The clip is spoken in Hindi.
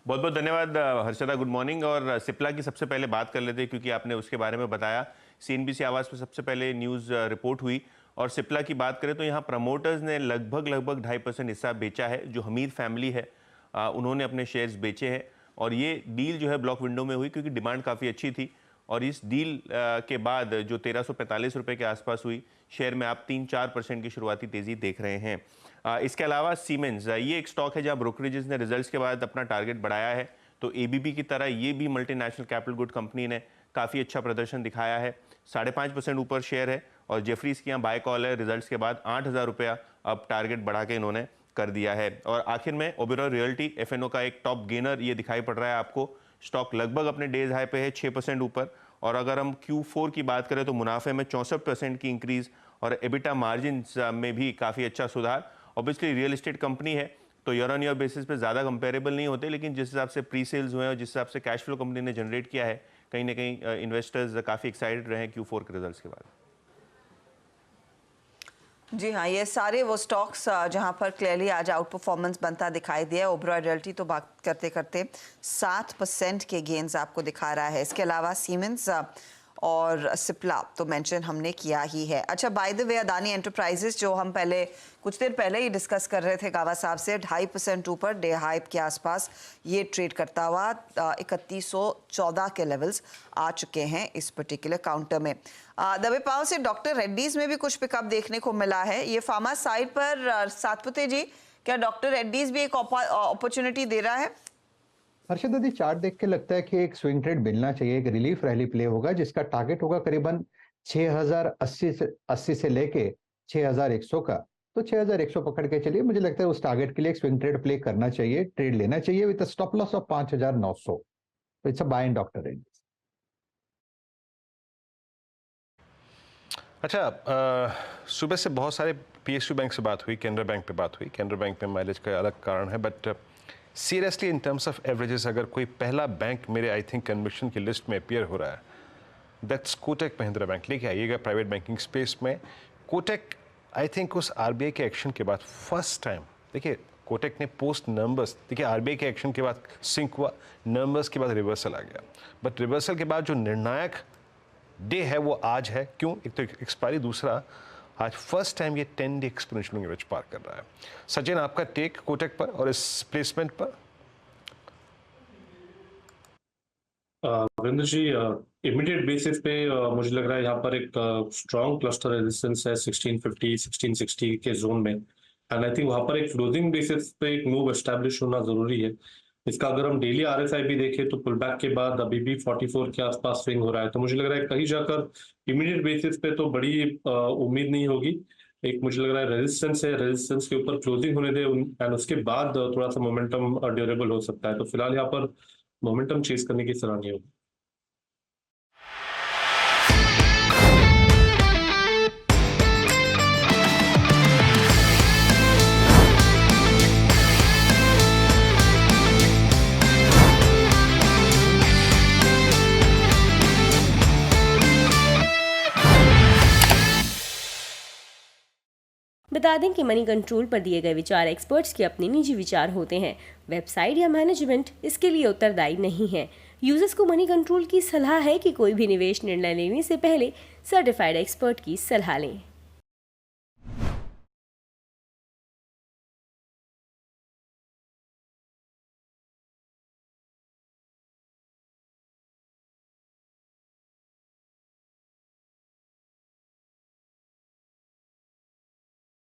बहुत बहुत धन्यवाद हर्षदा, गुड मॉर्निंग। और सिप्ला की सबसे पहले बात कर लेते हैं क्योंकि आपने उसके बारे में बताया। सीएनबीसी आवाज़ पर सबसे पहले न्यूज़ रिपोर्ट हुई और सिप्ला की बात करें तो यहाँ प्रमोटर्स ने लगभग 2.5% हिस्सा बेचा है। जो हमीद फैमिली है उन्होंने अपने शेयर्स बेचे हैं और ये डील जो है ब्लॉक विंडो में हुई क्योंकि डिमांड काफ़ी अच्छी थी। और इस डील के बाद जो 1345 रुपये के आसपास हुई, शेयर में आप 3-4% की शुरुआती तेज़ी देख रहे हैं। इसके अलावा सीमेंस, ये एक स्टॉक है जहां ब्रोकरेजेस ने रिजल्ट्स के बाद अपना टारगेट बढ़ाया है। तो एबीबी की तरह ये भी मल्टीनेशनल कैपिटल गुड कंपनी ने काफ़ी अच्छा प्रदर्शन दिखाया है। 5.5% ऊपर शेयर है और जेफरीज की यहाँ बाय कॉल है। रिजल्ट्स के बाद 8,000 रुपया अब टारगेट बढ़ा के इन्होंने कर दिया है। और आखिर में ओबेरॉय रियल्टी एफएनओ का एक टॉप गेनर ये दिखाई पड़ रहा है आपको। स्टॉक लगभग अपने डेज हाई पे है, 6% ऊपर। और अगर हम Q4 की बात करें तो मुनाफे में 64% की इंक्रीज और एबिटा मार्जिन में भी काफ़ी अच्छा सुधार। ऑब्वियसली रियल एस्टेट कंपनी है तो ईयर ऑन ईयर बेसिस पे ज़्यादा कंपेरेबल नहीं होते, लेकिन जिस हिसाब से प्री सेल्स हुए हैं और जिस हिसाब से कैश फ्लो कंपनी ने जनरेट किया है, कहीं ना कहीं इन्वेस्टर्स काफ़ी एक्साइटेड रहे हैं Q4 के रिजल्ट्स के बाद। जी हाँ, ये सारे वो स्टॉक्स जहां पर क्लियरली आज आउट परफॉर्मेंस बनता दिखाई दिया है। ओबेरॉय रियल्टी तो बात करते करते 7% के गेन्स आपको दिखा रहा है। इसके अलावा सीमेंस और सिप्ला तो मेंशन हमने किया ही है। अच्छा, by the way Adani enterprises जो हम पहले कुछ देर पहले ही डिस्कस कर रहे थे गावा साहब से, 2.5% ऊपर डे हाई के आसपास ये ट्रेड करता हुआ 3114 के लेवल्स आ चुके हैं इस पर्टिकुलर काउंटर में। दबे पांव से डॉक्टर रेड्डीज में भी कुछ पिकअप देखने को मिला है। ये फार्मा साइड पर सातपुते जी, क्या डॉक्टर रेड्डीज भी एक अपॉर्चुनिटी दे रहा है? हर्षद दी, चार्ट देख के लगता है कि एक स्विंग ट्रेड मिलना चाहिए, एक रिलीफ रैली प्ले होगा जिसका टारगेट होगा करीबन 6080 से लेके 6100 का। तो 6100 पकड़ के चलिए, मुझे लगता है उस टारगेट के लिए एक स्विंग ट्रेड प्ले करना चाहिए, ट्रेड लेना चाहिए विद स्टॉप लॉस ऑफ 5900। तो it's a buy in doctor Reddy's. अच्छा, सुबह से बहुत सारे पीएसयू बैंक से बात हुई, केनरा बैंक पे बात हुई। केनरा बैंक पे माइलेज का अलग कारण है, but seriously in terms of averages अगर कोई पहला बैंक मेरे आई थिंक कन्विक्शन की लिस्ट में अपीयर हो रहा है, दैट्स कोटक महिंद्रा बैंक। लेके आइएगा प्राइवेट बैंकिंग स्पेस में। कोटक आई थिंक उस आरबीआई के एक्शन के बाद फर्स्ट टाइम, देखिए कोटक ने पोस्ट नंबर्स, देखिए आरबीआई के एक्शन के बाद सिंक हुआ, नंबर्स के बाद रिवर्सल आ गया, बट रिवर्सल के बाद जो निर्णायक डे है वो आज है। क्यों? एक तो एक्सपायरी, दूसरा आज फर्स्ट टाइम ये 10 डे एक्सपोनेंशियल एवरेज पार कर रहा है। सचिन, आपका टेक कोटक पर और इस प्लेसमेंट पर? वीरेंद्र जी, इमीडिएट बेसिस पे मुझे लग रहा है यहाँ पर एक स्ट्रॉन्ग क्लस्टर रेजिस्टेंस है 1650 1660 के जोन में, एंड आई थिंक वहाँ पर एक क्लोजिंग बेसिस पे एक मूव एस्टैब्लिश होना जरूरी है। इसका अगर हम डेली आरएसआई भी देखें तो पुल बैक के बाद अभी भी 44 के आसपास स्विंग हो रहा है। तो मुझे लग रहा है कहीं जाकर इमीडिएट बेसिस पे तो बड़ी उम्मीद नहीं होगी। एक मुझे लग रहा है रेजिस्टेंस है, रेजिस्टेंस के ऊपर क्लोजिंग होने दे एंड उसके बाद थोड़ा सा मोमेंटम ड्यूरेबल हो सकता है। तो फिलहाल यहाँ पर मोमेंटम चेस करने की सलाह नहीं होगी। बता दें कि मनी कंट्रोल पर दिए गए विचार एक्सपर्ट्स के अपने निजी विचार होते हैं। वेबसाइट या मैनेजमेंट इसके लिए उत्तरदायी नहीं है। यूजर्स को मनी कंट्रोल की सलाह है कि कोई भी निवेश निर्णय लेने से पहले सर्टिफाइड एक्सपर्ट की सलाह लें।